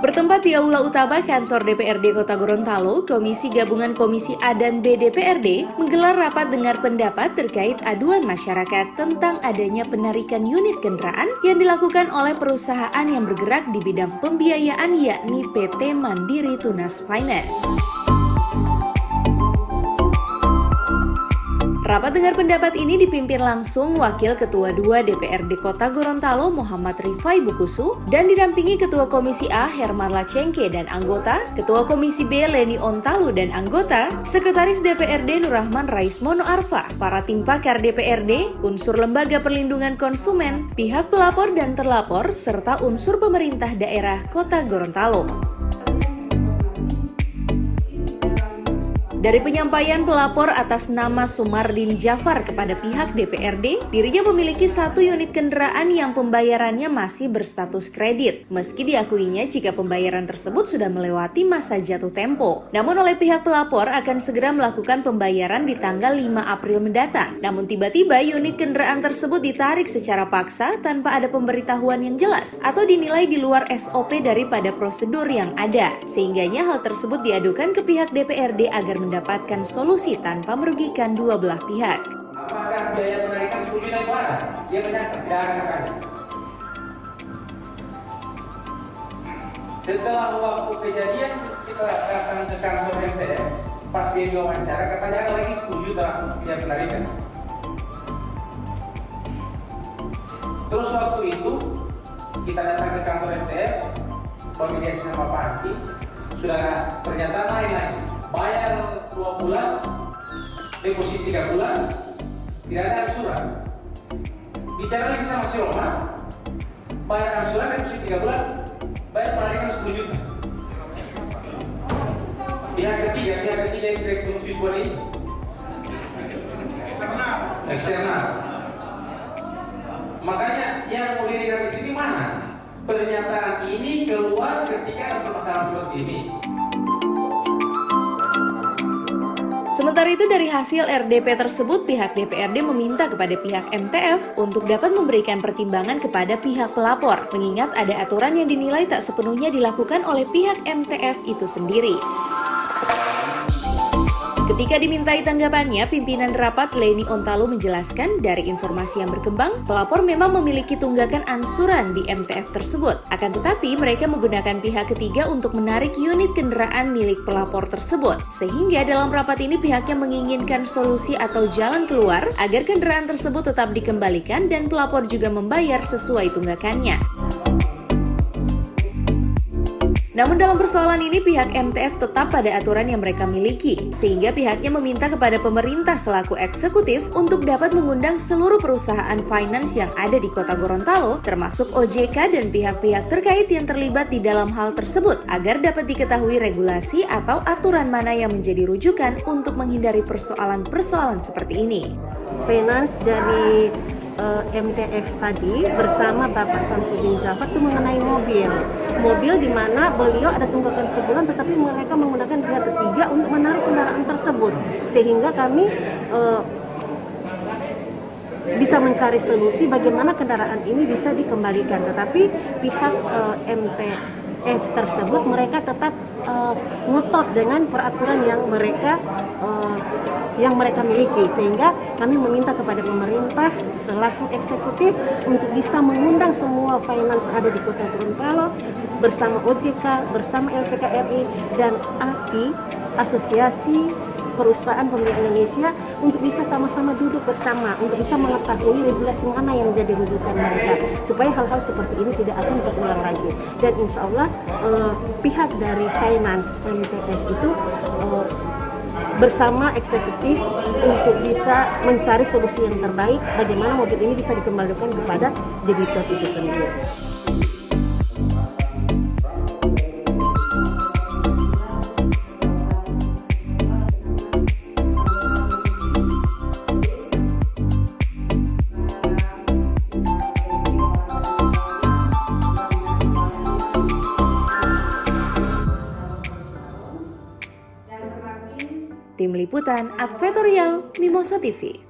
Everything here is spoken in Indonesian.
Bertempat di Aula Utama Kantor DPRD Kota Gorontalo, Komisi Gabungan Komisi A dan B DPRD menggelar rapat dengar pendapat terkait aduan masyarakat tentang adanya penarikan unit kendaraan yang dilakukan oleh perusahaan yang bergerak di bidang pembiayaan yakni PT Mandiri Tunas Finance. Rapat dengar pendapat ini dipimpin langsung Wakil Ketua 2 DPRD Kota Gorontalo Muhammad Rifai Bukusu dan didampingi Ketua Komisi A Hermarla Cengke dan anggota, Ketua Komisi B Leni Ontalu dan anggota, Sekretaris DPRD Nurrahman Raismono Arfa, para tim pakar DPRD, unsur Lembaga Perlindungan Konsumen, pihak pelapor dan terlapor, serta unsur pemerintah daerah Kota Gorontalo. Dari penyampaian pelapor atas nama Sumardin Jafar kepada pihak DPRD, dirinya memiliki 1 unit kendaraan yang pembayarannya masih berstatus kredit, meski diakuinya jika pembayaran tersebut sudah melewati masa jatuh tempo. Namun oleh pihak pelapor akan segera melakukan pembayaran di tanggal 5 April mendatang. Namun tiba-tiba unit kendaraan tersebut ditarik secara paksa tanpa ada pemberitahuan yang jelas, atau dinilai di luar SOP daripada prosedur yang ada. Sehingganya hal tersebut diadukan ke pihak DPRD agar mendapatkan solusi tanpa merugikan dua belah pihak. Apakah biaya penarikan 10 juta itu ada? Dia menyangka, tidak ada. Setelah waktu kejadian, kita datang ke kantor MTF. Pas dia diwawancara, katanya ada lagi 10 juta biaya penarikan. Terus waktu itu, kita datang ke kantor MTF, koordinasi sama Pak Anti, sudah pernyataan lain-lain. Bayar 2 bulan, deposit 3 bulan, tidak ada angsuran. Bicara lagi sama si Roma, bayar angsuran, deposit 3 bulan, bayar penarikan 10 juta. Pihak ketiga yang direktur siswa ini. Eksternal. Makanya yang mau dilihat di sini mana? Pernyataan ini keluar ketika ada permasalahan seperti ini. Sementara itu dari hasil RDP tersebut, pihak DPRD meminta kepada pihak MTF untuk dapat memberikan pertimbangan kepada pihak pelapor, mengingat ada aturan yang dinilai tak sepenuhnya dilakukan oleh pihak MTF itu sendiri. Ketika dimintai tanggapannya, pimpinan rapat Leni Ontalu menjelaskan dari informasi yang berkembang, pelapor memang memiliki tunggakan angsuran di MTF tersebut. Akan tetapi, mereka menggunakan pihak ketiga untuk menarik unit kendaraan milik pelapor tersebut. Sehingga dalam rapat ini pihaknya menginginkan solusi atau jalan keluar agar kendaraan tersebut tetap dikembalikan dan pelapor juga membayar sesuai tunggakannya. Namun dalam persoalan ini pihak MTF tetap pada aturan yang mereka miliki, sehingga pihaknya meminta kepada pemerintah selaku eksekutif untuk dapat mengundang seluruh perusahaan finance yang ada di Kota Gorontalo, termasuk OJK dan pihak-pihak terkait yang terlibat di dalam hal tersebut, agar dapat diketahui regulasi atau aturan mana yang menjadi rujukan untuk menghindari persoalan-persoalan seperti ini. Finance dari MTF tadi bersama Bapak Samsudin Jafar itu mengenai mobil di mana beliau ada tunggakan sebulan, tetapi mereka menggunakan pihak ketiga untuk menarik kendaraan tersebut, sehingga kami bisa mencari solusi bagaimana kendaraan ini bisa dikembalikan, tetapi pihak MTF tersebut mereka tetap ngotot dengan peraturan yang mereka miliki, sehingga kami meminta kepada pemerintah selaku eksekutif untuk bisa mengundang semua finance ada di Kota Gorontalo bersama OJK, bersama LPKRI dan API, Asosiasi Perusahaan Pembiayaan Indonesia, untuk bisa sama-sama duduk bersama untuk bisa mengetahui regulasi mana yang menjadi rujukan mereka, supaya hal-hal seperti ini tidak akan terulang lagi. Dan insya Allah pihak dari finance MTF itu bersama eksekutif untuk bisa mencari solusi yang terbaik bagaimana mobil ini bisa dikembalikan kepada debitur itu sendiri. Tim Liputan Advertorial Mimosa TV.